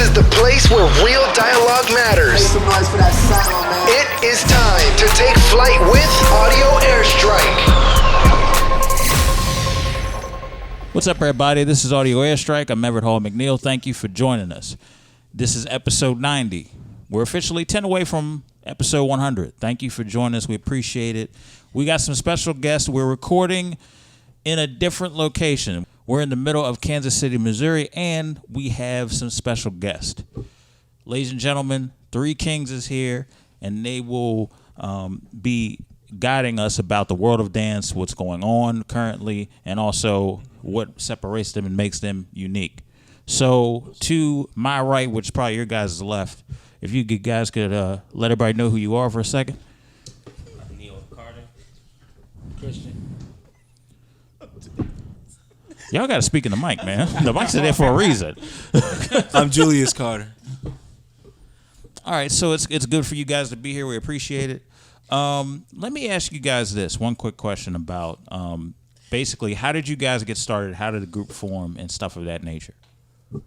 is the place where real dialogue matters. Make some noise for that sound, man. It is time to take flight with Audio Airstrike. What's up, everybody? This is Audio Airstrike. I'm Everett, Hall-McNeill. Thank you for joining us. This is episode 90. We're officially 10 away from episode 100. Thank you for joining us. We appreciate it. We got some special guests. We're recording in a different location. We're in the middle of Kansas City, Missouri, and we have some special guests. Ladies and gentlemen, Three Kingz is here, and they will be guiding us about the world of dance, what's going on currently, and also what separates them and makes them unique. So to my right, which is probably your guys' left, if you guys could let everybody know who you are for a second. Neal Carter. Christian. Y'all got to speak in the mic, man. The mic's there for a reason. I'm Julius Carter. All right, so it's good for you guys to be here. We appreciate it. Let me ask you guys this one quick question about basically how did you guys get started? How did the group form and stuff of that nature? Go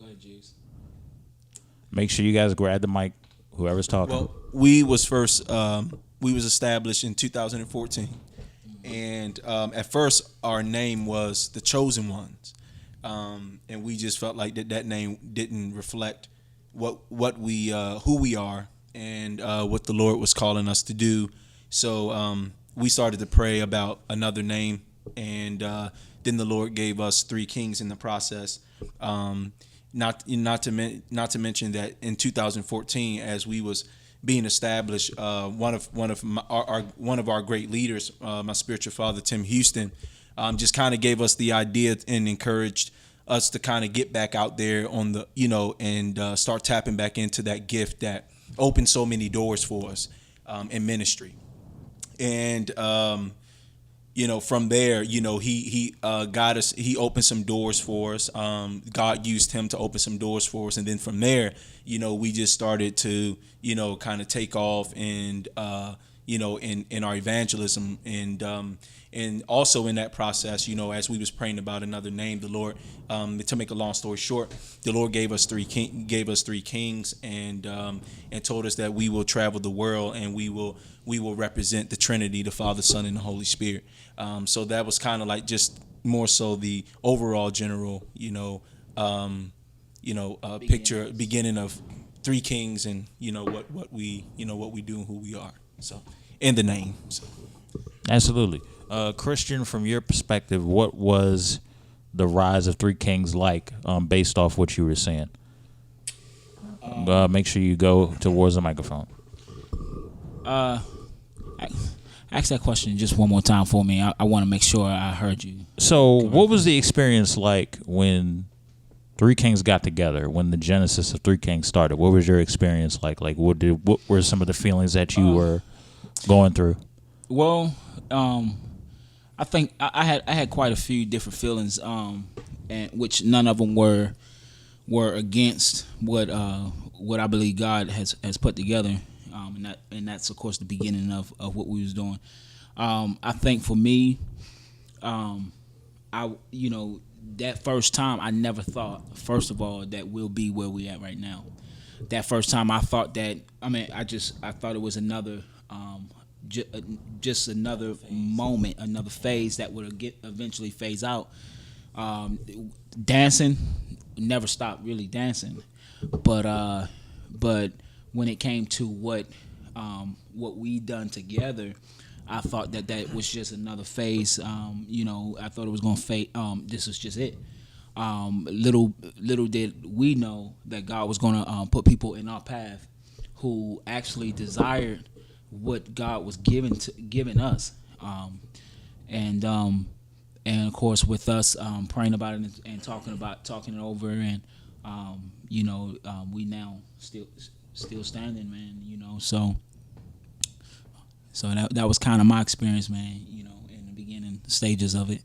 ahead, Juice. Make sure you guys grab the mic, whoever's talking. Well, we was established in 2014. And at first, our name was the Chosen Ones, and we just felt like that name didn't reflect what we who we are and what the Lord was calling us to do. So we started to pray about another name, and then the Lord gave us Three Kingz in the process. Not to mention that in 2014, as we was being established, one of our great leaders, my spiritual father Tim Houston, just kind of gave us the idea and encouraged us to kind of get back out there on the and start tapping back into that gift that opened so many doors for us in ministry. And from there, he got us. He opened some doors for us. God used him to open some doors for us, and then from there, we just started to, kind of take off, and in our evangelism, and also in that process, as we was praying about another name, the Lord, to make a long story short, the Lord gave us Three Kingz, and told us that we will travel the world, and we will represent the Trinity, the Father, Son, and the Holy Spirit. So that was kind of like just more so the overall general, picture, beginning of Three Kingz, and what we do and who we are. So, and the name. So. Absolutely. Christian, from your perspective, what was the rise of Three Kingz like, based off what you were saying? Make sure you go towards the microphone. Ask that question just one more time for me. I want to make sure I heard you. So what was the experience like when Three Kingz got together, when the genesis of Three Kingz started? What was your experience like? Like, what were some of the feelings that you were going through? Well, I think I had quite a few different feelings, and which none of them were against what I believe God has put together. And that's of course the beginning of what we was doing. I think for me, that first time I never thought, first of all, that we'll be where we at right now. That first time I thought that, I thought it was another, just another moment, another phase that would eventually phase out. Dancing, never stopped really dancing, but when it came to what we done together, I thought that was just another phase. I thought it was gonna fade. This was just it. Little did we know that God was gonna put people in our path who actually desired what God was giving us, and of course with us praying about it and talking it over, and we now still standing, man. So that was kind of my experience, man. In the beginning stages of it.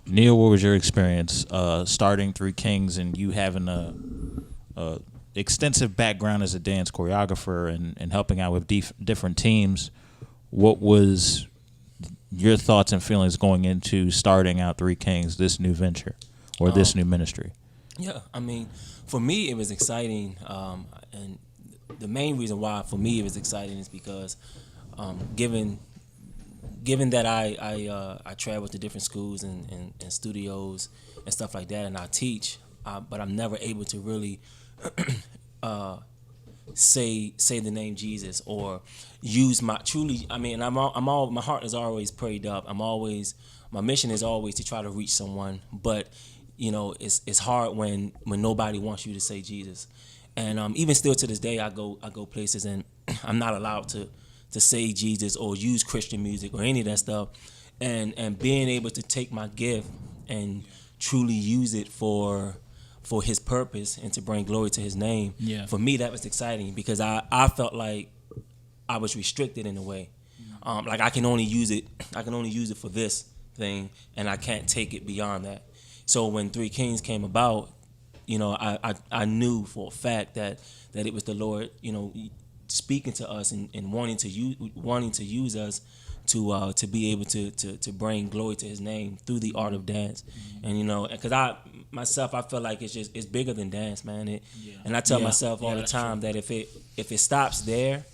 Neal, what was your experience starting Three Kingz and you having a extensive background as a dance choreographer and helping out with different teams? What was your thoughts and feelings going into starting out Three Kingz, this new venture or this new ministry? Yeah, I mean, for me it was exciting, and the main reason why for me it was exciting is because, given that I travel to different schools and studios and stuff like that, and I teach, but I'm never able to really say the name Jesus or use my truly. I mean, my heart is always prayed up. My mission is always to try to reach someone, but it's hard when nobody wants you to say Jesus, and even still to this day I go places and I'm not allowed to say Jesus or use Christian music or any of that stuff, and being able to take my gift and truly use it for his purpose and to bring glory to his name. Yeah. For me that was exciting because I felt like I was restricted in a way. Like I can only use it for this thing and I can't take it beyond that. So when Three Kings came about, I knew for a fact that it was the Lord, speaking to us and wanting to use us to be able to bring glory to his name through the art of dance. And because I feel like it's bigger than dance, man. And I tell myself all the time that if it stops there,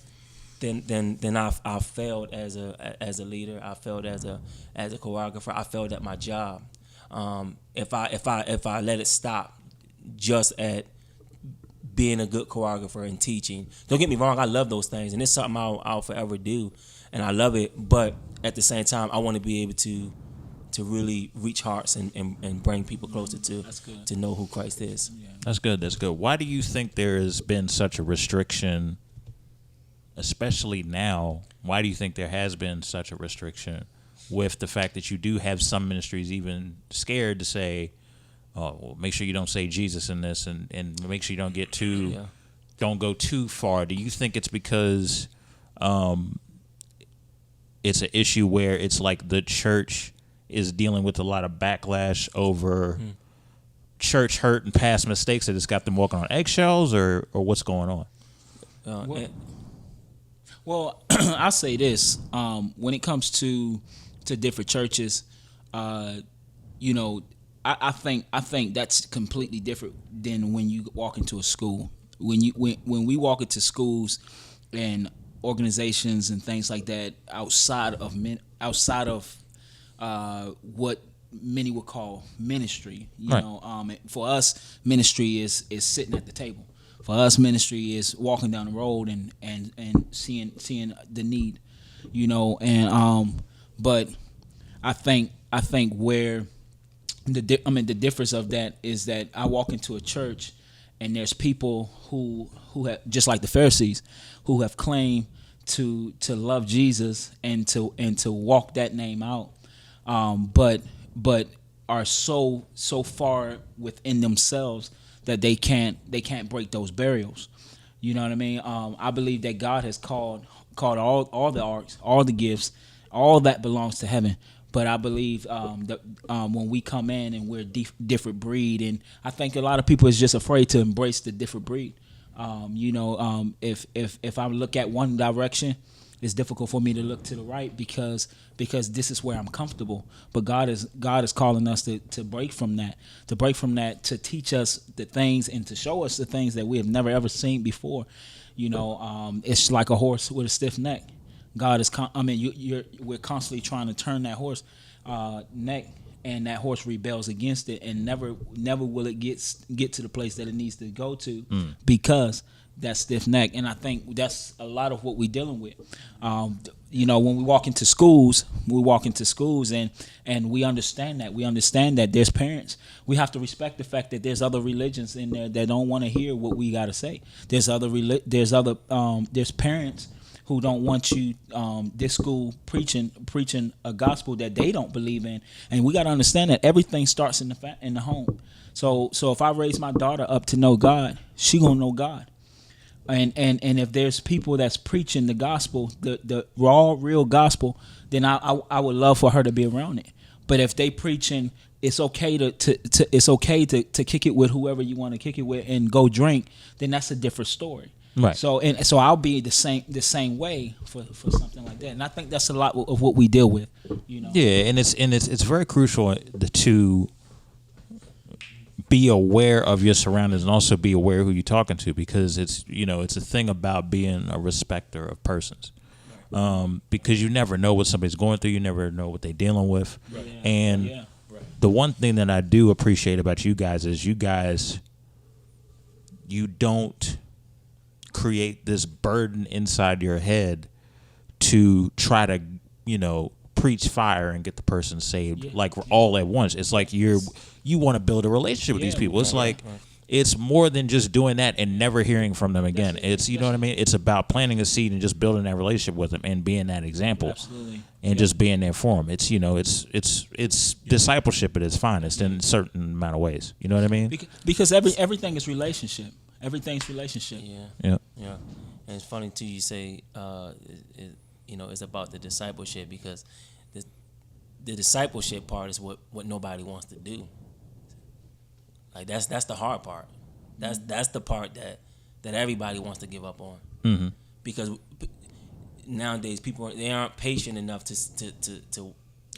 then I've failed as a leader. I failed as a choreographer. I failed at my job. If I let it stop just at being a good choreographer and teaching. Don't get me wrong, I love those things and it's something I'll forever do and I love it, but at the same time I want to be able to really reach hearts and bring people closer to know who Christ is. Yeah. That's good. Why do you think there has been such a restriction, especially now? Why do you think there has been such a restriction with the fact that you do have some ministries even scared to say, oh, well, make sure you don't say Jesus in this, and make sure you don't get don't go too far? Do you think it's because it's an issue where it's like the church is dealing with a lot of backlash over church hurt and past mistakes that it's got them walking on eggshells, or what's going on? Well, I'll say this: when it comes to different churches, I think that's completely different than when you walk into a school. When we walk into schools and organizations and things like that outside of what many would call ministry, for us, ministry is sitting at the table. For us, ministry is walking down the road and seeing the need, but I think where the difference of that is that I walk into a church and there's people who have, just like the Pharisees, who have claimed to love Jesus and to walk that name out, but are so far within themselves that they can't break those barriers. You know what I mean? I believe that God has called all the arts, all the gifts, all that belongs to heaven. But I believe that when we come in and we're different breed, and I think a lot of people is just afraid to embrace the different breed. If I look at one direction, it's difficult for me to look to the right because this is where I'm comfortable. But God is calling us to break from that, to teach us the things and to show us the things that we have never ever seen before. It's like a horse with a stiff neck. God is, we're constantly trying to turn that horse neck, and that horse rebels against it, and never will it get to the place that it needs to go to because that stiff neck. And I think that's a lot of what we're dealing with. When we walk into schools, and we understand that there's parents. We have to respect the fact that there's other religions in there that don't want to hear what we got to say. There's parents who don't want you, this school preaching a gospel that they don't believe in, and we got to understand that everything starts in the home. So if I raise my daughter up to know God, she gonna know God, and if there's people that's preaching the gospel, the raw, real gospel, then I would love for her to be around it. But if they preaching, it's okay to kick it with whoever you want to kick it with and go drink, then that's a different story. Right. So I'll be the same way for something like that, and I think that's a lot of what we deal with. Yeah, and it's very crucial to be aware of your surroundings and also be aware of who you're talking to, because it's it's a thing about being a respecter of persons. Because you never know what somebody's going through, you never know what they're dealing with, and the one thing that I do appreciate about you guys is you don't create this burden inside your head to try to preach fire and get the person saved all at once. It's like you want to build a relationship with these people. It's like it's more than just doing that and never hearing from them again. It's what I mean? It's about planting a seed and just building that relationship with them and being that example. Absolutely. And just being there for them. It's it's discipleship at its finest in a certain amount of ways. You know what I mean? Because everything is relationship. Everything's relationship. Yeah. And it's funny too. You say it's about the discipleship, because the discipleship part is what nobody wants to do. Like that's the hard part. That's the part that everybody wants to give up on. Mm-hmm. Because nowadays people they aren't patient enough to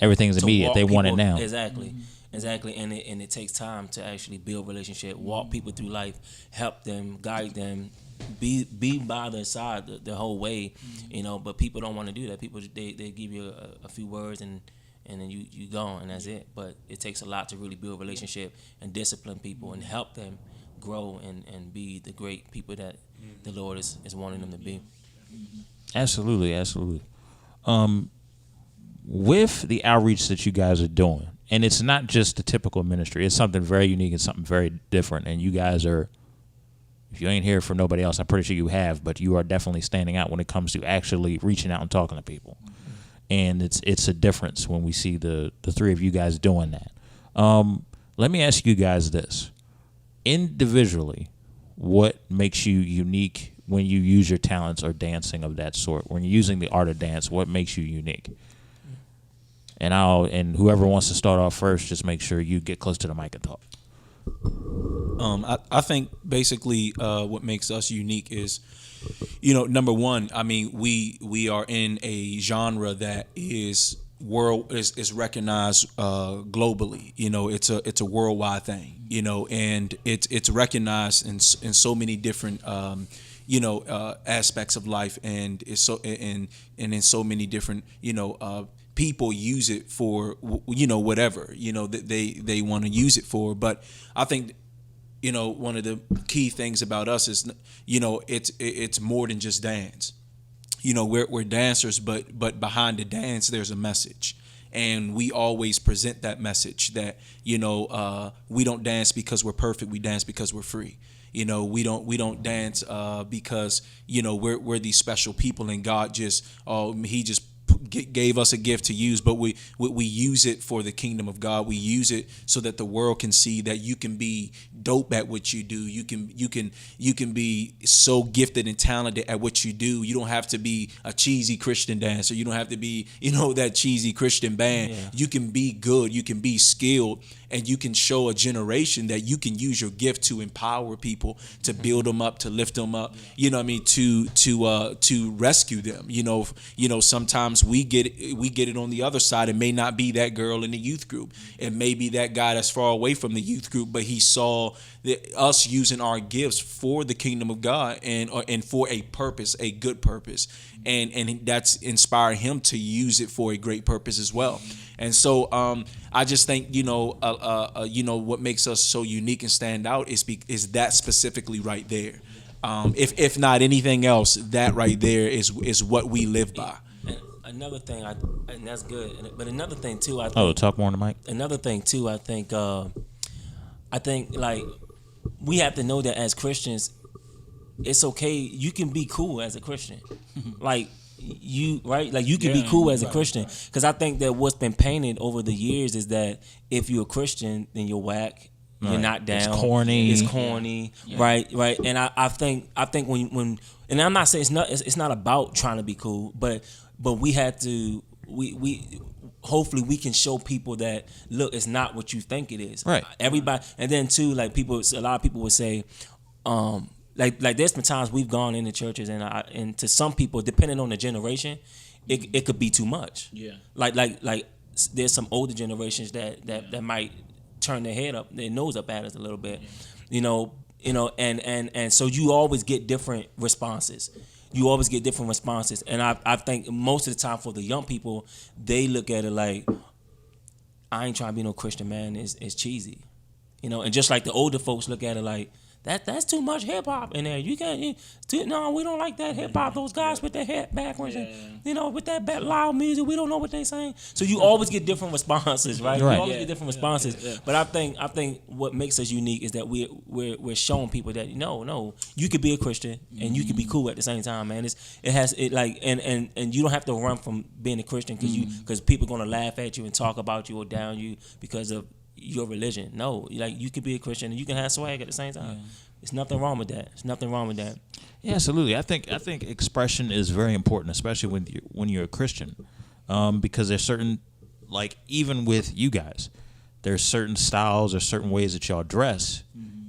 everything's immediate. They want it now. Exactly. Exactly, and it takes time to actually build relationship, walk people through life, help them, guide them, be by their side the whole way, But people don't want to do that. People they give you a few words and then you go and that's it. But it takes a lot to really build a relationship and discipline people and help them grow and be the great people that the Lord is wanting them to be. Absolutely. With the outreach that you guys are doing. And it's not just the typical ministry. It's something very unique and something very different. And you guys are, if you ain't here for nobody else, I'm pretty sure you have, but you are definitely standing out when it comes to actually reaching out and talking to people. And it's a difference when we see the three of you guys doing that. Let me ask you guys this. Individually, what makes you unique when you use your talents or dancing of that sort? When you're using the art of dance, what makes you unique? And whoever wants to start off first, just make sure you get close to the mic and talk. I think basically what makes us unique is, number one, I mean, we are in a genre that is recognized globally. It's a worldwide thing. And it's recognized in so many different aspects of life, and it's so and in so many different people use it for whatever that they want to use it for. But I think one of the key things about us is it's more than just dance. We're dancers, but behind the dance there's a message, and we always present that message that we don't dance because we're perfect. We dance because we're free. We don't dance because we're these special people and God just he just gave us a gift to use, but we use it for the kingdom of God. We use it so that the world can see that you can be dope at what you do. You can be so gifted and talented at what you do. You don't have to be a cheesy Christian dancer. You don't have to be that cheesy Christian band. Yeah. You can be good. You can be skilled, and you can show a generation that you can use your gift to empower people, to build them up, to lift them up. To rescue them. Sometimes we get it on the other side. It may not be that girl in the youth group. It may be that guy that's far away from the youth group, but he saw us using our gifts for the kingdom of God and for a purpose, a good purpose, and that's inspired him to use it for a great purpose as well. And so I just think what makes us so unique and stand out is that specifically right there. If not anything else, that right there is what we live by. Another thing, and that's good. But another thing too, I think. Talk more on the mic. Another thing too, I think like we have to know that as Christians, it's okay. You can be cool as a Christian, like you can be cool as a Christian. Because I think that what's been painted over the years is that if you're a Christian, then you're whack. You're not down. It's corny. Yeah. Right. And I think when and I'm not saying it's not about trying to be cool, but we have to we hopefully we can show people that look, it's not what you think it is. Right. Everybody, and then too, like a lot of people would say, like there's been times we've gone into churches and to some people, depending on the generation, it could be too much. Yeah. Like there's some older generations that might turn their head up, their nose up at us a little bit, and so you always get different responses. And I think most of the time for the young people, they look at it like, I ain't trying to be no Christian, man. It's cheesy, and just like the older folks look at it like, that's too much hip hop in there. You can't. No, we don't like that hip hop. Those guys with their head backwards, and with that loud music, we don't know what they saying. So you always get different responses, right? You always get different responses. Yeah. But I think what makes us unique is that we're showing people that no, you could be a Christian and you could be cool at the same time, man. And you don't have to run from being a Christian because people are gonna laugh at you and talk about you or down you because of your religion. No, like you could be a Christian and you can have swag at the same time. There's nothing wrong with that. Yeah, absolutely. I think expression is very important, especially when you're a Christian, because there's certain, like even with you guys, there's certain styles or certain ways that y'all dress.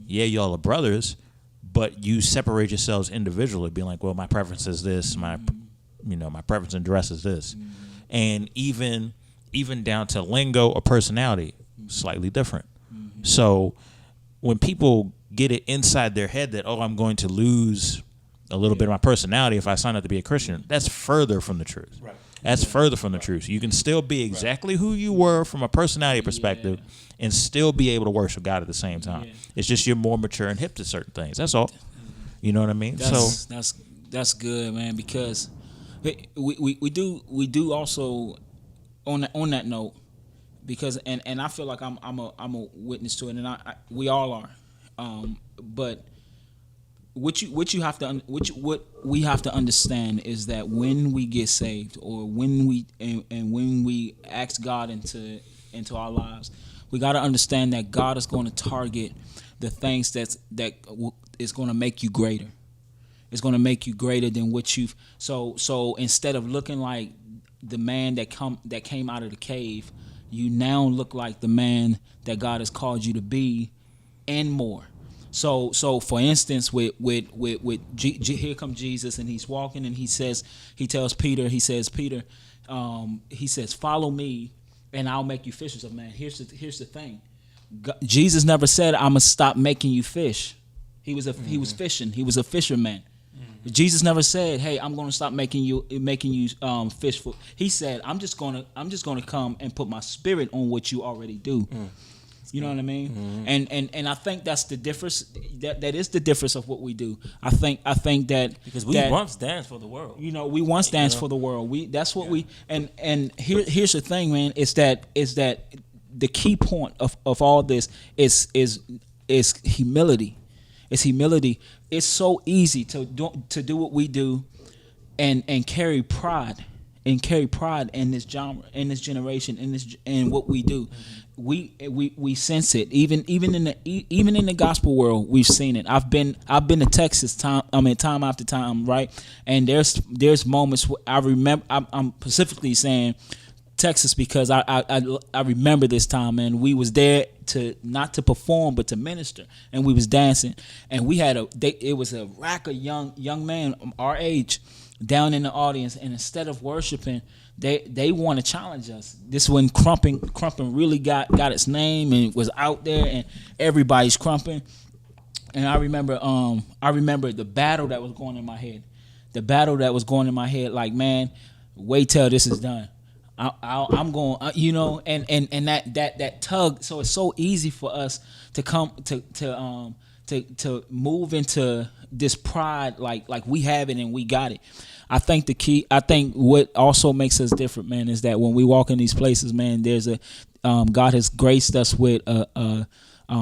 Yeah, y'all are brothers, but you separate yourselves individually, being like, well, my preference is this, my preference in dress is this, and even down to lingo or personality. Slightly different. So when people get it inside their head that, I'm going to lose a little bit of my personality if I sign up to be a Christian, that's further from the truth. Right. That's further from the truth. You can still be exactly who you were from a personality perspective and still be able to worship God at the same time. It's just you're more mature and hip to certain things. That's all. You know what I mean? That's good, man, because we do also on that note, because and I feel like I'm a witness to it, and we all are. But what we have to understand is that when we get saved, or when we ask God into our lives, we got to understand that God is going to target the things that is going to make you greater. It's going to make you greater than what you've. So instead of looking like the man that came out of the cave, you now look like the man that God has called you to be, and more. So for instance, with here come Jesus, and he's walking, and he tells Peter, Peter, follow me, and I'll make you fishers of men. Here's the thing, Jesus never said, I'm gonna stop making you fish. He was fishing. He was a fisherman. Jesus never said, "Hey, I'm going to stop making you fish for." He said, "I'm just going to come and put my spirit on what you already do." You know what I mean? And I think that's the difference. That is the difference of what we do. I think that because we once danced for the world. We once danced for the world. That's what we and here's the thing, man. Is that the key point of all this is humility. It's humility. It's so easy to do what we do, and carry pride in this genre, in this generation, in what we do. We sense it. Even in the gospel world, we've seen it. I've been to Texas time after time, right? And there's moments where I remember. I'm specifically saying Texas because I remember this time, man. We was there not to perform but to minister, and we was dancing, and we had it was a rack of young men our age down in the audience, and instead of worshiping, they want to challenge us. This when crumping really got its name and was out there, and everybody's crumping. And I remember the battle that was going in my head. Like, man, wait till this is done. I'm going, and that tug. So it's so easy for us to come to move into this pride, like we have it and we got it. I think what also makes us different, man, is that when we walk in these places, man, there's God has graced us with a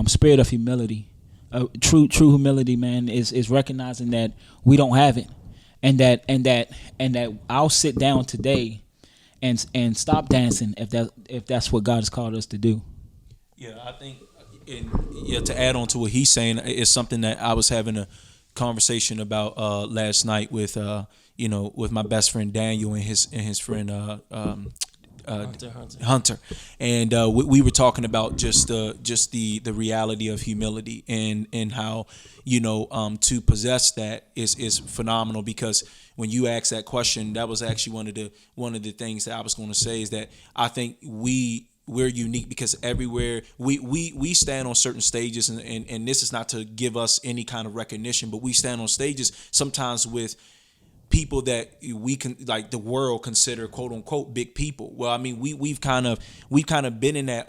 spirit of humility. True humility, man, is recognizing that we don't have it, and that I'll sit down today and stop dancing if that's what God has called us to do. Yeah, I think, to add on to what he's saying, it's something that I was having a conversation about last night with my best friend Daniel and his friend Hunter, and we were talking about just the reality of humility and how to possess that is phenomenal. Because when you asked that question, that was actually one of the things that I was going to say, is that I think we we're unique because everywhere we stand on certain stages, and this is not to give us any kind of recognition, but we stand on stages sometimes with people that we can, like, the world consider quote unquote big people. Well, I mean, we've kind of been in that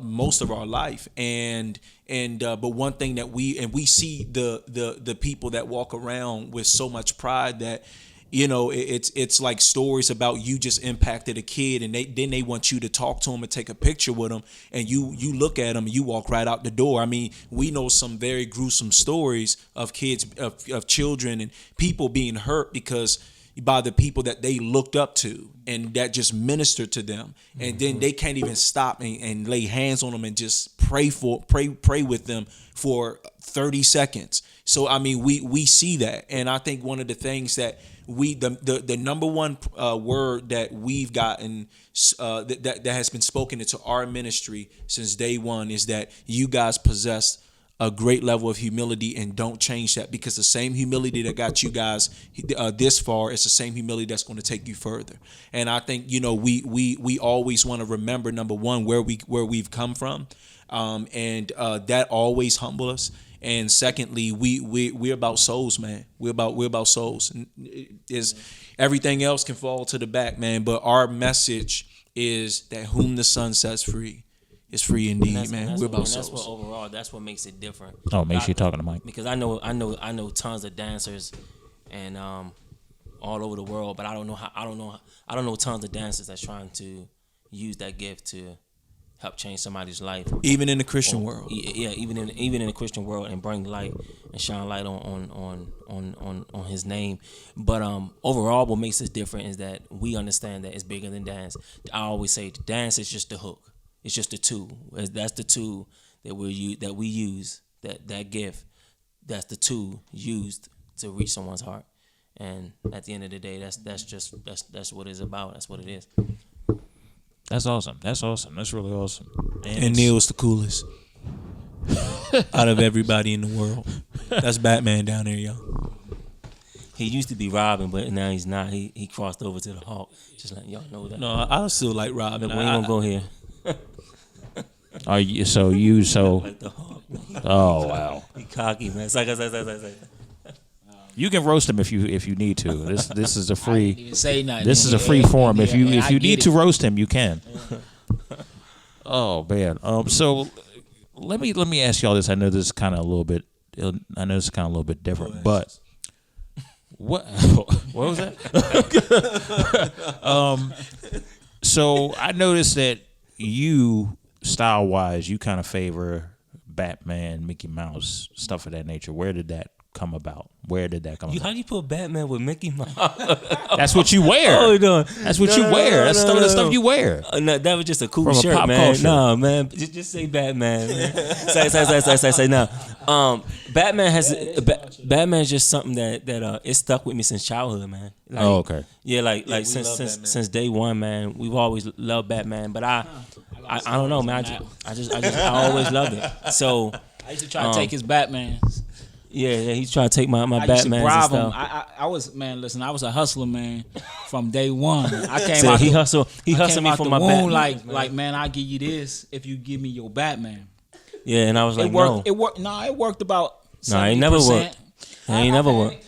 most of our life, and but one thing that we see the people that walk around with so much pride that, you know, it's like stories about you just impacted a kid, and they want you to talk to them and take a picture with them, and you look at them and you walk right out the door. I mean, we know some very gruesome stories of kids, of children and people being hurt because by the people that they looked up to and that just ministered to them, and then they can't even stop and lay hands on them and just pray with them for 30 seconds. So I mean, we see that, and I think one of the things that the number one word that we've gotten that has been spoken into our ministry since day one is that you guys possess a great level of humility, and don't change that, because the same humility that got you guys this far is the same humility that's going to take you further. And I think, you know, we always want to remember, number one, where we've come from, and that always humble us. And secondly, we're about souls, man. We're about souls. Is everything else can fall to the back, man. But our message is that whom the Son sets free is free indeed, man. We're about souls. That's what overall. That's what makes it different. Oh, make sure you're talking to Mike. Because I know tons of dancers, and all over the world. But I don't know tons of dancers that's trying to use that gift to help change somebody's life, even in the Christian world. Yeah, even in the Christian world, and bring light and shine light on His name. But overall, what makes us different is that we understand that it's bigger than dance. I always say dance is just the hook. It's just the tool. That's the tool that we use. That gift. That's the tool used to reach someone's heart. And at the end of the day, that's what it's about. That's what it is. That's awesome. That's really awesome. And Neal's the coolest out of everybody in the world. That's Batman down there, y'all. He used to be Robin, but now he's not. He crossed over to the Hawk. Just like y'all know that. No, I still like Robin. Look, we ain't gonna go here. Are you so? Like the Hawk. Oh wow. He cocky, man. It's like. You can roast him if you need to. This is a free. I didn't even say nothing. This is a free forum. If you need to it. roast him, you can. Oh man. So let me ask y'all this. I know this is kind of a little bit. Different, but what was that? So I noticed that you, style wise, you kind of favor Batman, Mickey Mouse, stuff of that nature. Where did that come about? How do you put Batman with Mickey Mouse? That's what you wear. Oh, no. That's what you wear. That's some of the stuff you wear. No, that was just a cool From shirt, a pop man. culture. No, man. Just say Batman, man. say no. Batman's just something that it stuck with me since childhood, man. Like, oh, okay. Yeah, like since day one, man. We've always loved Batman, but I don't know, man. I always loved it. So I used to try to take his Batmans. Yeah, he's trying to take my I used to Batman bribe and him. stuff. I was, man. Listen, I was a hustler, man, from day one. I came So out. he the- hustled I me came for out my the womb Batman. like, man, I'll give you this if you give me your Batman. Yeah, and I was like, It worked. no. It worked. No, it worked about. Nah, it never 70%. worked. It ain't never worked.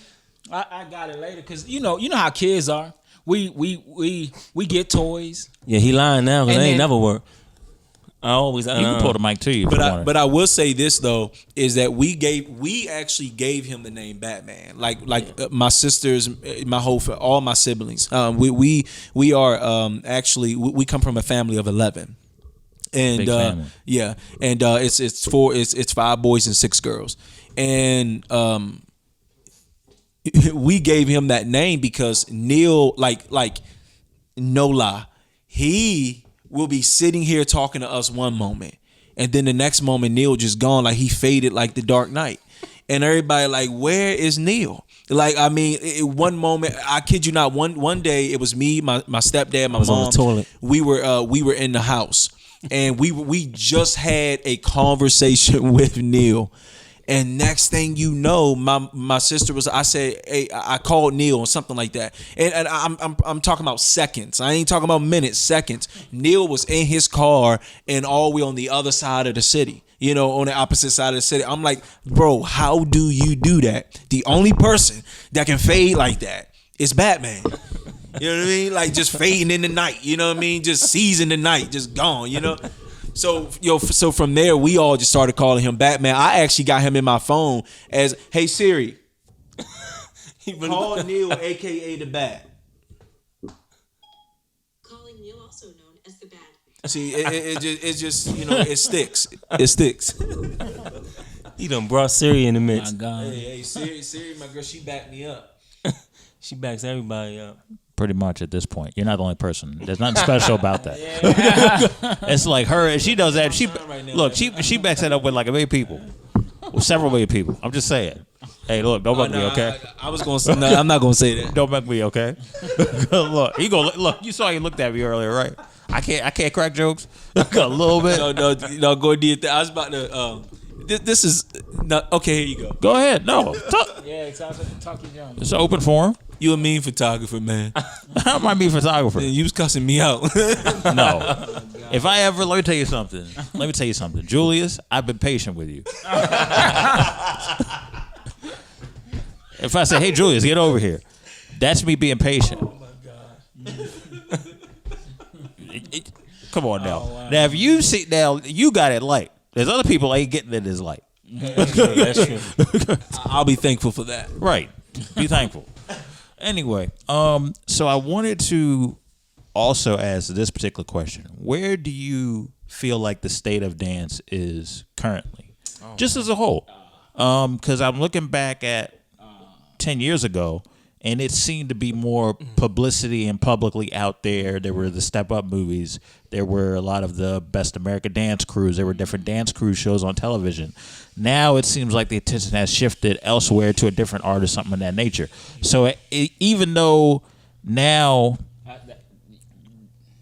I got it later because you know how kids are. We get toys. Yeah, he lying now because And it ain't then- never worked. I always. You can pull the mic to you. But I will say this though, is that we actually gave him the name Batman. My sisters, all my siblings. We are actually we come from a family of 11. And Big family. yeah, and it's 5 boys and 6 girls. And we gave him that name because Neal, like no lie, he will be sitting here talking to us one moment, and then the next moment Neal just gone, like he faded like the Dark Knight, and everybody like, where is Neal? Like, I mean, one moment, I kid you not, one day it was me, my stepdad, my was mom. on the toilet. We were in the house, and we just had a conversation with Neal. And next thing you know, my sister was. I said, "Hey," I called Neal or something like that. And I'm talking about seconds. I ain't talking about minutes, seconds. Neal was in his car and all the way on the other side of the city. You know, on the opposite side of the city. I'm like, bro, how do you do that? The only person that can fade like that is Batman. You know what I mean? Like just fading in the night. You know what I mean? Just seizing the night, just gone. You know. So so from there we all just started calling him Batman. I actually got him in my phone as, "Hey Siri, call Neal, aka the Bat." Calling Neal, also known as the Bat. See, it just you know it sticks. It sticks. He done brought Siri in the My mix. God. Hey, Siri, my girl, she backed me up. She backs everybody up. Pretty much at this point, you're not the only person. There's nothing special about that. It's like her. She does that. She backs that up with like a million people, with several million people. I'm just saying. Hey, look, don't make me, okay? I was gonna say, no, I'm not gonna say that. Don't make me, okay? Look, you saw he looked at me earlier, right? I can't crack jokes. A little bit. No, go do your thing. I was about to. This is not okay. Here you go. Go ahead. No, Yeah, talk your John. it's an open forum. You a mean photographer, man. I might be a photographer. You was cussing me out. No. If I ever, let me tell you something. Julius, I've been patient with you. If I say, "Hey, Julius, get over here," that's me being patient. Oh my God. Come on now. Wow. Now, if you see, now you got it light. There's other people ain't getting it as light. That's true. I'll be thankful for that. Right. Be thankful. Anyway, so I wanted to also ask this particular question. Where do you feel like the state of dance is currently? Just as a whole. Because I'm looking back at 10 years ago, and it seemed to be more publicity and publicly out there. There were the Step Up movies. There were a lot of the Best American Dance Crews. There were different dance crew shows on television. Now it seems like the attention has shifted elsewhere to a different artist, something of that nature. So even though now,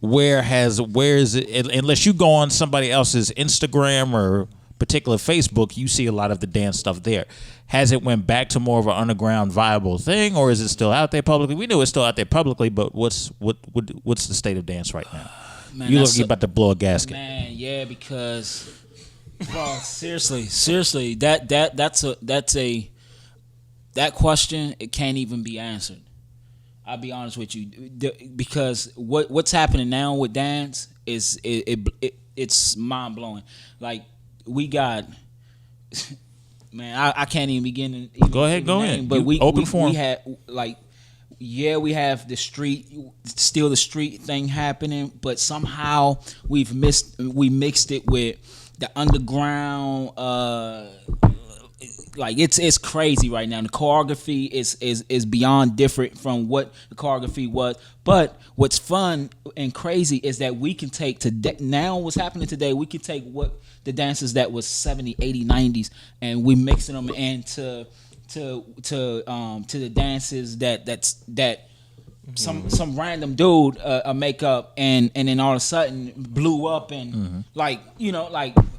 where is it? Unless you go on somebody else's Instagram or particular Facebook, you see a lot of the dance stuff there. Has it went back to more of an underground viable thing, or is it still out there publicly? We know it's still out there publicly, but what's the state of dance right now? Man, You look about to blow a gasket. Man, yeah, because well, seriously, that question, it can't even be answered. I'll be honest with you, because what's happening now with dance is it's mind blowing. Like we got. Man, I can't even begin to. Go ahead. But we forum. We have the street thing happening, but somehow we mixed it with the underground. Like it's crazy right now. The choreography is beyond different from what the choreography was. But what's fun and crazy is that we can take now what's happening today. We can take what the dances that was 70, 80, 90s, and we mixing them into to the dances that some random dude make up and then all of a sudden blew up and like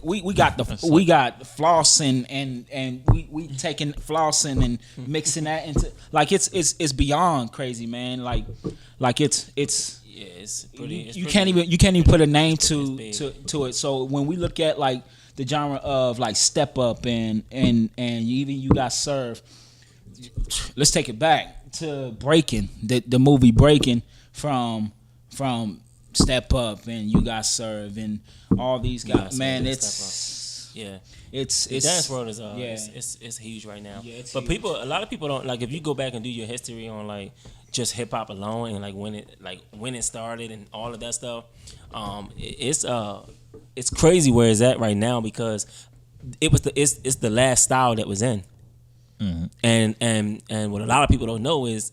we got flossing and we taking flossing and mixing that into like it's beyond crazy, man. Like it's Yeah, it's pretty. you can't even put a name to it. So when we look at like the genre of like Step Up and you got Serve, let's take it back to Breaking, the movie Breaking from Step Up and You Got Serve and all these guys. Man, it's the dance world is it's huge right now. Yeah, it's but huge. a lot of people don't like, if you go back and do your history on like just hip hop alone and like when it started and all of that stuff, it's crazy where it's at right now because it's the last style that was in. Mm-hmm. And what a lot of people don't know is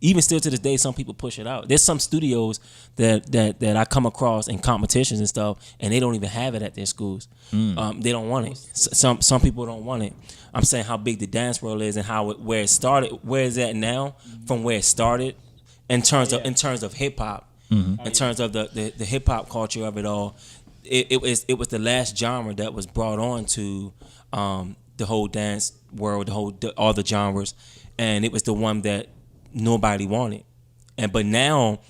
even still to this day, some people push it out. There's some studios that I come across in competitions and stuff, and they don't even have it at their schools. They don't want it. Some people don't want it. I'm saying how big the dance world is and where it started, where it's at now from where it started in terms of hip hop, in terms of the hip hop culture of it all. it was the last genre that was brought on to the whole dance world, all the genres, and it was the one that nobody wanted. But now,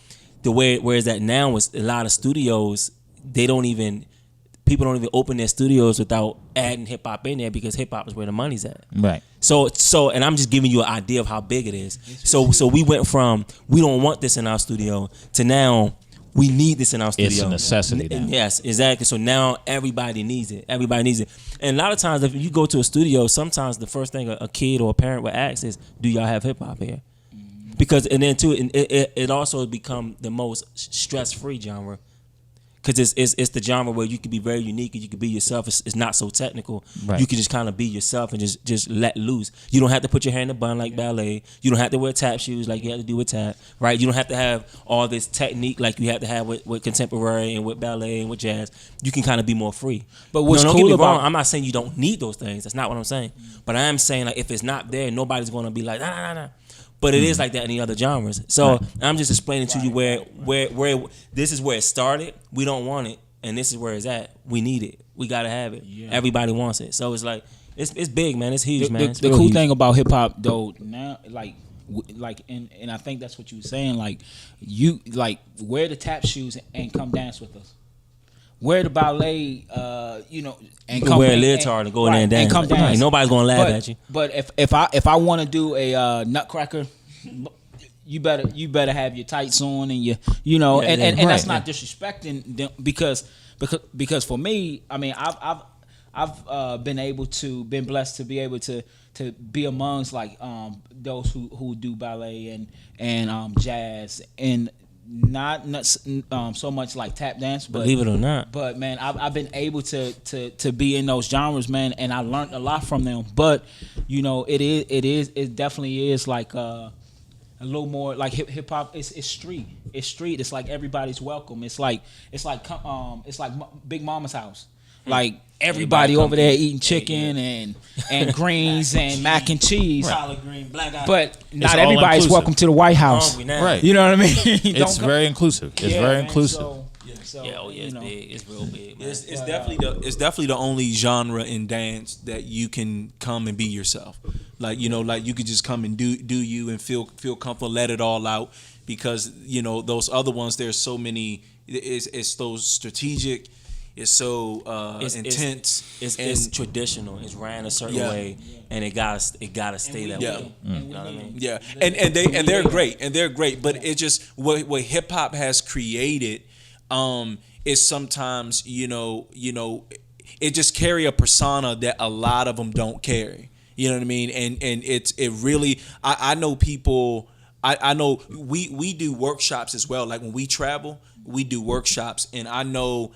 where it's at now is a lot of studios, people don't even open their studios without adding hip hop in there, because hip hop is where the money's at. Right. So, and I'm just giving you an idea of how big it is. So we went from we don't want this in our studio to now we need this in our studio. It's a necessity now. Yes, exactly. So now everybody needs it. Everybody needs it. And a lot of times, if you go to a studio, sometimes the first thing a kid or a parent would ask is, "Do y'all have hip hop here?" Because and then too, it also become the most stress-free genre. Because it's the genre where you can be very unique and you can be yourself. It's not so technical. Right. You can just kind of be yourself and just let loose. You don't have to put your hair in a bun like ballet. You don't have to wear tap shoes like you have to do with tap, right? You don't have to have all this technique like you have to have with contemporary and with ballet and with jazz. You can kind of be more free. But what's don't cool get me wrong. about- I'm not saying you don't need those things. That's not what I'm saying. But I am saying, like, if it's not there, nobody's going to be like, nah. But it is like that in the other genres. So I'm just explaining to you where this is where it started. We don't want it. And this is where it's at. We need it. We gotta have it. Yeah. Everybody wants it. So it's like it's big, man. It's huge, man. It's The real cool huge. thing about hip hop though now, and I think that's what you were saying. Like you wear the tap shoes and come dance with us. Wear the ballet, and You come can wear a leotard and go in there and dance. And come dance. Right. Nobody's gonna laugh at you. But if I want to do a Nutcracker, you better have your tights on and and that's not disrespecting them because for me, I mean, I've been blessed to be able to be amongst like those who do ballet and jazz and not so much like tap dance, but Believe it or not. But man, I've been able to be in those genres, man, and I learned a lot from them. But it definitely is like a little more like hip hop. It's street. It's street. It's like everybody's welcome. It's like Big Mama's house. Like everybody over there eating chicken and greens and mac and cheese. Collard green, black eye. But not all everybody's inclusive. welcome to the White House. Hungry now. Right. You know what I mean? It's very inclusive. It's very inclusive. So, It's big. It's real big, man. It's definitely the only genre in dance that you can come and be yourself. Like you could just come and do you and feel comfortable, let it all out. Because those other ones, there's so many. It's so strategic. It's so intense. It's traditional. It's ran a certain way, and it gotta stay that way. You know what I mean? Yeah, and they're great. But it just what hip hop has created is sometimes it just carry a persona that a lot of them don't carry. You know what I mean? And it really I know people. I know we do workshops as well. Like when we travel, we do workshops, and I know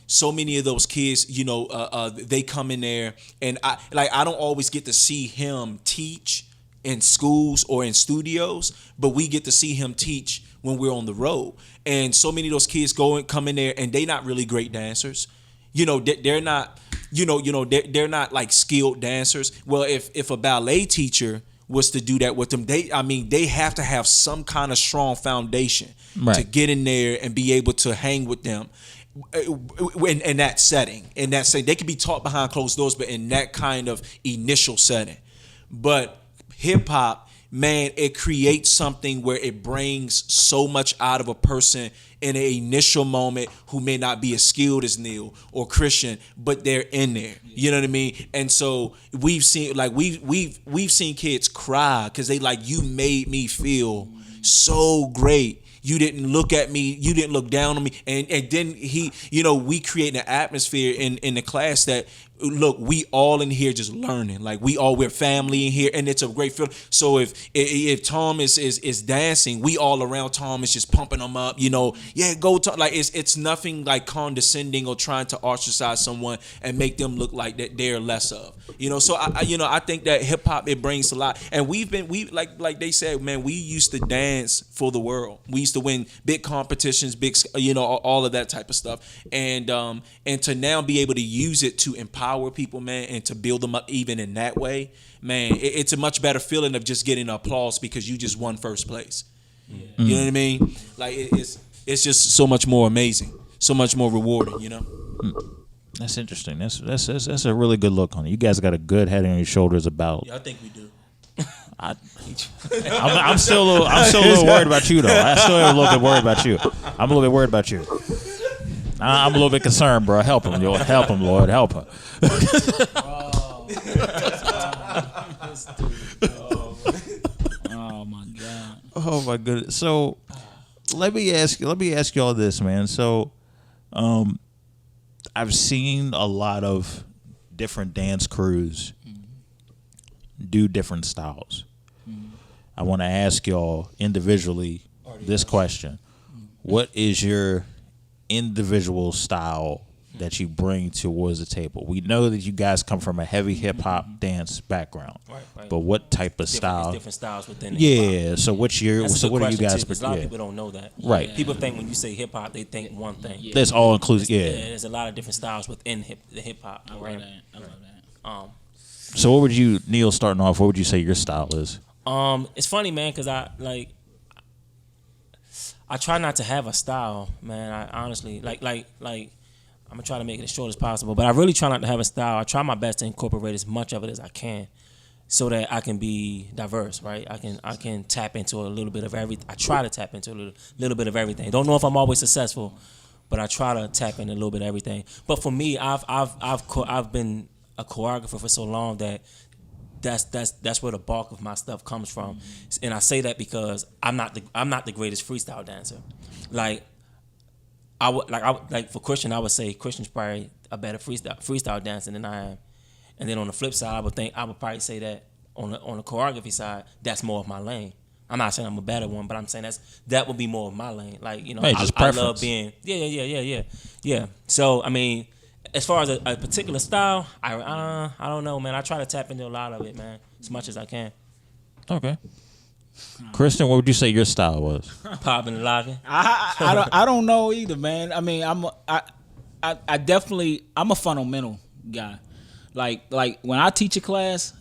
so many of those kids, they come in there, and I don't always get to see him teach in schools or in studios, but we get to see him teach when we're on the road. And so many of those kids come in there, and they're not really great dancers. They're not. They're not like skilled dancers. Well, if a ballet teacher was to do that with them, they have to have some kind of strong foundation to get in there and be able to hang with them in that setting. In that setting, they can be taught behind closed doors, but in that kind of initial setting. But hip hop, man, it creates something where it brings so much out of a person in an initial moment who may not be as skilled as Neal or Christian, but they're in there. You know what I mean? And so we've seen we've seen kids cry because they like, you made me feel so great. You didn't look at me. You didn't look down on me. And then we create an atmosphere in the class that, look, we all in here just learning. Like we're family in here, and it's a great feeling. So if Tom is dancing, we all around Tom is just pumping him up. Go Tom. Like it's nothing like condescending or trying to ostracize someone and make them look like that they're less of. So I think that hip hop, it brings a lot. And we like they said, man, we used to dance for the world. We used to win big competitions, all of that type of stuff. And to now be able to use it to empower people, man, and to build them up even in that way, man, it's a much better feeling of just getting applause because you just won first place. You know what I mean? Like it's just so much more amazing. more rewarding. You know. That's interesting. That's a really good look on it. You guys got a good head on your shoulders about. Yeah, I think we do. I'm still a little worried about you though. I still am a little bit worried about you. I'm a little bit worried about you. I'm a little bit concerned, bro. Help him, Lord. Help him, Lord. Help him. Oh my God. Oh my goodness. So let me ask you all this, man. So I've seen a lot of different dance crews do different styles. I want to ask y'all individually this question. What is your individual style that you bring towards the table? We know that you guys come from a heavy hip hop dance background. Right. But what type of style? Different styles within hip-hop. hop. So what are you guys? A lot of people don't know that. Right. People think when you say hip hop, they think one thing. Yeah. That's all inclusive. Yeah. There's a lot of different styles within the hip hop. I love that. So what would you, Neal, starting off? What would you say your style is? It's funny, man, because I try not to have a style, man. I honestly like I'm gonna try to make it as short as possible, but I really try not to have a style. I try my best to incorporate as much of it as I can, so that I can be diverse, right? I can tap into a little bit of everything. I try to tap into a little bit of everything. Don't know if I'm always successful, but I try to tap into a little bit of everything. But for me, I've been a choreographer for so long that that's where the bulk of my stuff comes from, and I say that because I'm not the greatest freestyle dancer. Like for Christian, I would say Christian's probably a better freestyle dancer than I am, and then on the flip side, I would probably say that on the choreography side, that's more of my lane. I'm not saying I'm a better one, but I'm saying that would be more of my lane. Like, you know, Hey, I love being yeah. So I mean, as far as a particular style, I don't know, man. I try to tap into a lot of it, man, as much as I can. Okay. Christian, what would you say your style was? Popping and locking. I don't know either, man. I mean, I definitely I'm a fundamental guy. Like when I teach a class,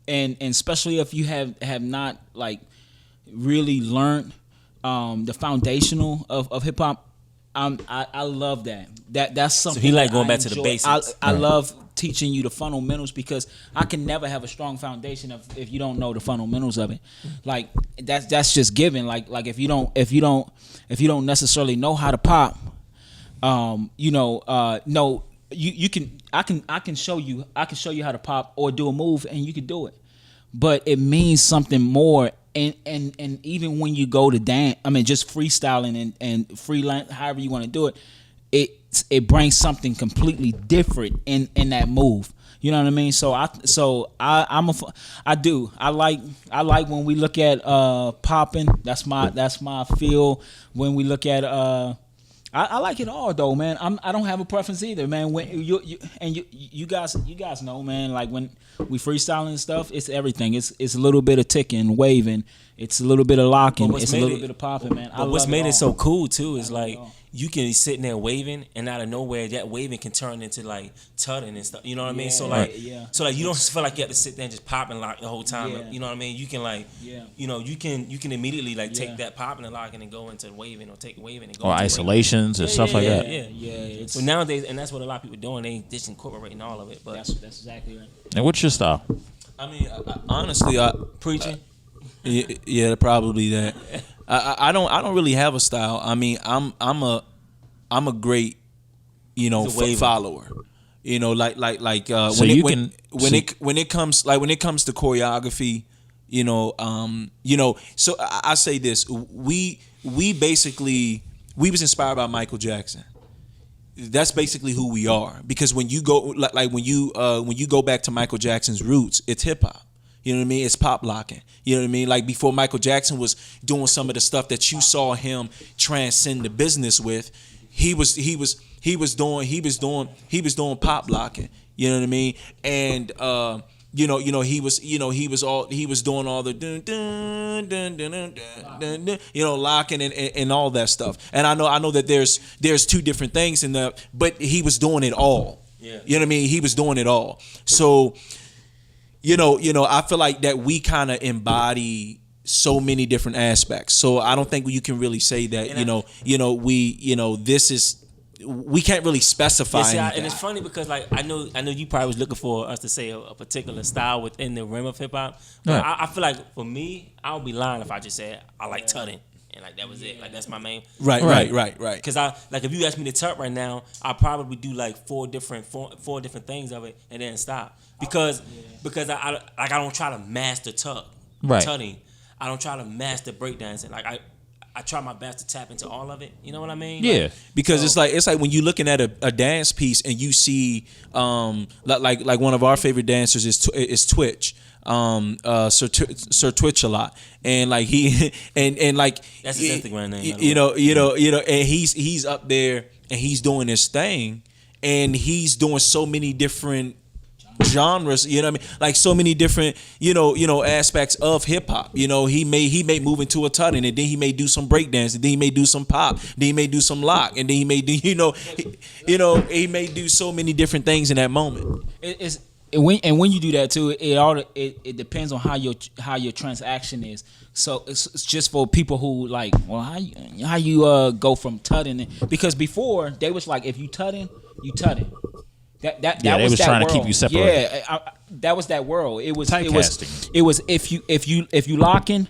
and especially if you have not like really learned the foundational of hip hop, I love that. That's something. So he like that going I back to the enjoy. basics. I love teaching you the fundamentals because I can never have a strong foundation if you don't know the fundamentals of it. Like that's just given. Like if you don't necessarily know how to pop, no, you can. I can show you how to pop or do a move and you can do it, but it means something more. And even when you go to dance, I mean, just freestyling and freelance, however you want to do it, it brings something completely different in that move. You know what I mean? So I like when we look at popping. That's my feel. When we look at I like it all though, man. I don't have a preference either, man. When you guys know, man. Like when we freestyling and stuff, it's everything. It's a little bit of ticking, waving. It's a little bit of locking. It's a little bit of popping, man. But what's made it so cool too is like you can be sitting there waving, and out of nowhere, that waving can turn into like tutting and stuff. You know what I mean? So like you don't feel like you have to sit there and just pop and lock the whole time. Yeah. You know what I mean? You can like, you know, you can immediately like take that popping and locking and go into waving, or take waving and go or into isolations and stuff like that. Yeah. So nowadays, and that's what a lot of people are doing. They just incorporating all of it. But that's exactly right. And what's your style? I mean, honestly, preaching. Yeah, probably that. I don't really have a style. I mean, I'm a great, follower. You know, like So when it comes to choreography, So I say this: we was inspired by Michael Jackson. That's basically who we are, because when you go when you go back to Michael Jackson's roots, it's hip hop. You know what I mean? It's pop locking. You know what I mean? Like before Michael Jackson was doing some of the stuff that you saw him transcend the business with, he was doing pop locking. You know what I mean? And he was doing all the dun dun dun dun dun dun, dun, locking and all that stuff. And I know that there's two different things in there, but he was doing it all. Yeah. You know what I mean? He was doing it all. So I feel like that we kind of embody so many different aspects. So I don't think you can really say that, this is we can't really specify. Yeah, see, anything. and it's funny because like I know you probably was looking for us to say a particular style within the realm of hip hop. But Right. I feel like for me, I would be lying if I just said I like tutting and like that was it. Like that's my main. Right. Because if you ask me to tut right now, I probably do like four different things of it and then stop because I don't try to master tutting. I don't try to master breakdancing. Like I try my best to tap into all of it. You know what I mean? Yeah. Because it's like when you're looking at a dance piece and you see like one of our favorite dancers is Twitch. Sir Twitch a lot, and like he and like that's his Instagram name. You know, and he's up there and he's doing his thing, and he's doing so many different genres, you know what I mean? Like so many different, you know, aspects of hip hop. You know, he may move into a tutting, and then he may do some breakdance, and then he may do some pop, then he may do some lock, and then he may do, he may do so many different things in that moment. When you do that too, it depends on how your transaction is. So it's just for people who like, well, how you go from tutting, because before they was like, if you tutting, you tutting. That they was that trying world. to keep you separated. Yeah, that was that world. It was Typecasting. it was if you locking,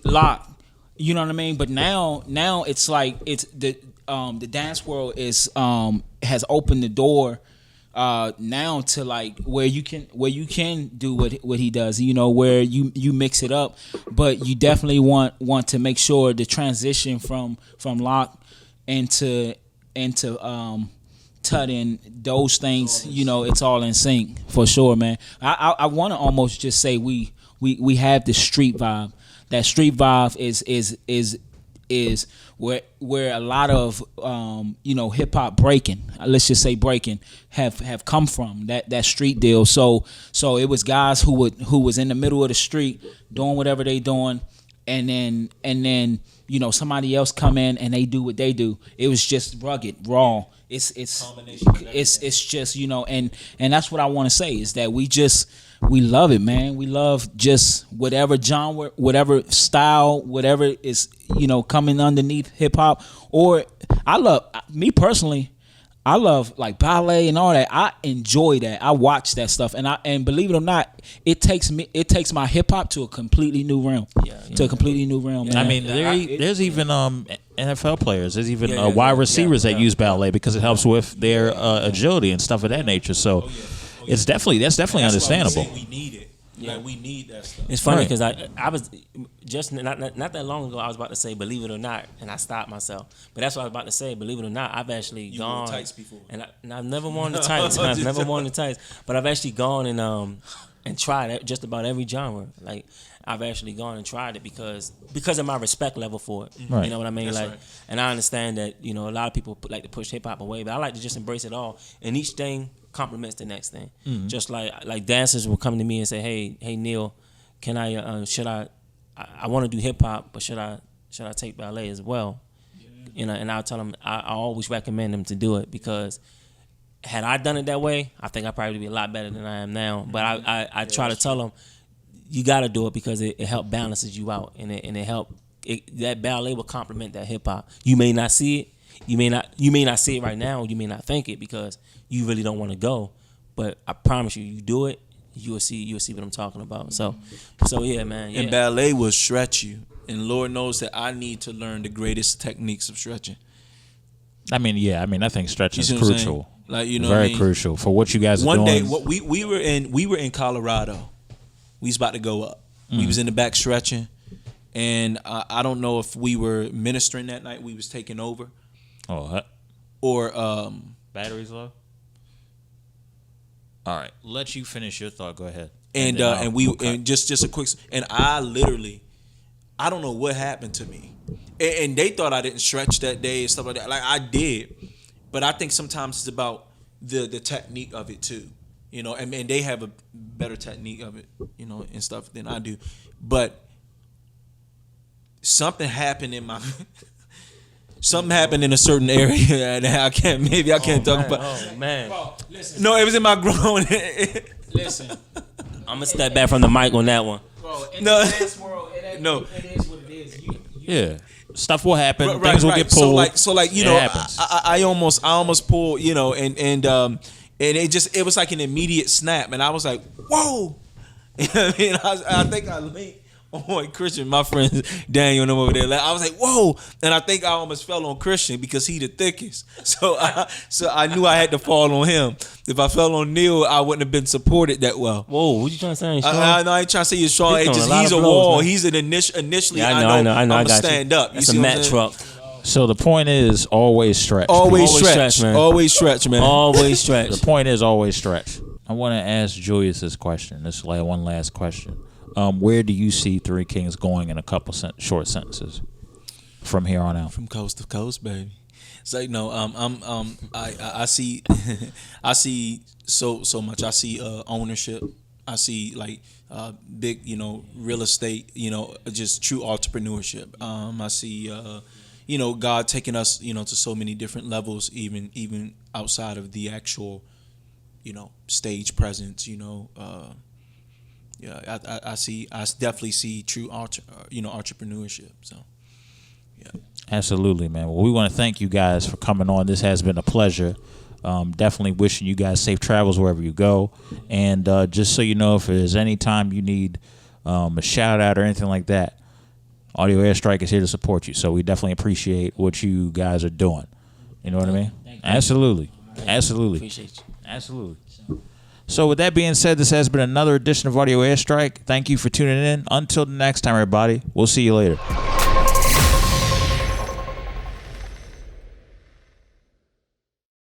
lock. You know what I mean? But now it's like it's the dance world is has opened the door now to like where you can do what he does. You know, where you mix it up, but you definitely want to make sure the transition from lock into tutting, those things, you know, it's all in sync for sure, man. I want to almost just say we have the street vibe. That street vibe is where a lot of hip hop breaking, let's just say breaking, have come from, that street deal. So it was guys who was in the middle of the street doing whatever they doing, and then somebody else come in and they do what they do. It was just rugged, raw. It's just, and that's what I want to say is that we love it, man. We love just whatever genre, whatever style, whatever is, coming underneath hip hop. Or me personally, I love like ballet and all that. I enjoy that. I watch that stuff, and believe it or not, it takes my hip hop to a completely new realm. To a completely new realm. Man. I mean, there's even NFL players. There's even wide receivers that use ballet because it helps with their agility and stuff of that nature. So that's definitely understandable. We need it. Yeah, like, we need that stuff. It's funny because I was just not that long ago. I was about to say, believe it or not, and I stopped myself. But that's what I was about to say. Believe it or not, I've actually gone. Wore tights before. And I've never worn the tights. I've never worn the tights. But I've actually gone and tried just about every genre. Like I've actually gone and tried it because of my respect level for it. Right. You know what I mean? That's like, right. and I understand that a lot of people like to push hip hop away, but I like to just embrace it all. And each thing complements the next thing. Mm-hmm. Just like dancers will come to me and say, "Hey Neal, can I want to do hip hop, but should I take ballet as well?" Yeah. And I'll tell them I always recommend them to do it because had I done it that way, I think I'd probably be a lot better than I am now. But I try to tell them you got to do it because it help balances you out and it help that ballet will complement that hip hop. You may not see it. You may not see it right now. You may not think it because you really don't want to go. But I promise you do it, you'll see what I'm talking about. So yeah, man. Yeah. And ballet will stretch you. And Lord knows that I need to learn the greatest techniques of stretching. I think stretching is You see what I'm crucial. Like, very crucial for what you guys are One doing. day, we were in Colorado. We was about to go up. We was in the back stretching, and I don't know if we were ministering that night. We was taking over. Or batteries low. All right, let you finish your thought. Go ahead. And just a quick. And I don't know what happened to me, and they thought I didn't stretch that day and stuff like that. Like I did, but I think sometimes it's about the technique of it too. And they have a better technique of it, and stuff than I do. But something happened in my. Something happened in a certain area that I can't talk about. Oh man! Bro, listen. No, it was in my groin. Listen, I'm gonna step back from the mic on that one. bro. In No. the dance world, it is what it is. Yeah. stuff will happen. Things will get pulled. So like you It know, happens. I almost pulled, you know, and it was like an immediate snap, and I was like, whoa. You know what I mean? I think I leaned on Christian, my friend Daniel and them over there. I was like, whoa, and I think I almost fell on Christian because he the thickest. So I knew I had to fall on him. If I fell on Neal, I wouldn't have been supported that well. Whoa, what you trying to say? I ain't trying to say he's strong. He's It's just throwing a lot he's of a blows, wall. man. He's an initially. Yeah, I know. I I'm got stand you. up. That's you a see what Matt I'm saying? truck. So the point is always stretch. Always people. stretch, man. Always stretch, man. Always stretch. The point is always stretch. I want to ask Julius this question. This is like one last question. Where do you see Three Kings going in a couple short sentences from here on out? From coast to coast, baby. It's like no, I see, I see so much. I see ownership. I see like big, you know, real estate. You know, just true entrepreneurship. I see, you know, God taking us, you know, to so many different levels, even outside of the actual, you know, stage presence. You know, yeah, I definitely see true, entrepreneurship. So, yeah. Absolutely, man. Well, we want to thank you guys for coming on. This has been a pleasure. Definitely wishing you guys safe travels wherever you go. And just so you know, if there's any time you need a shout out or anything like that, Audio Airstrike is here to support you. So we definitely appreciate what you guys are doing. You know what I mean? Absolutely. Absolutely. Appreciate you. Absolutely. So with that being said, this has been another edition of Audio Airstrike. Thank you for tuning in. Until the next time, everybody, we'll see you later.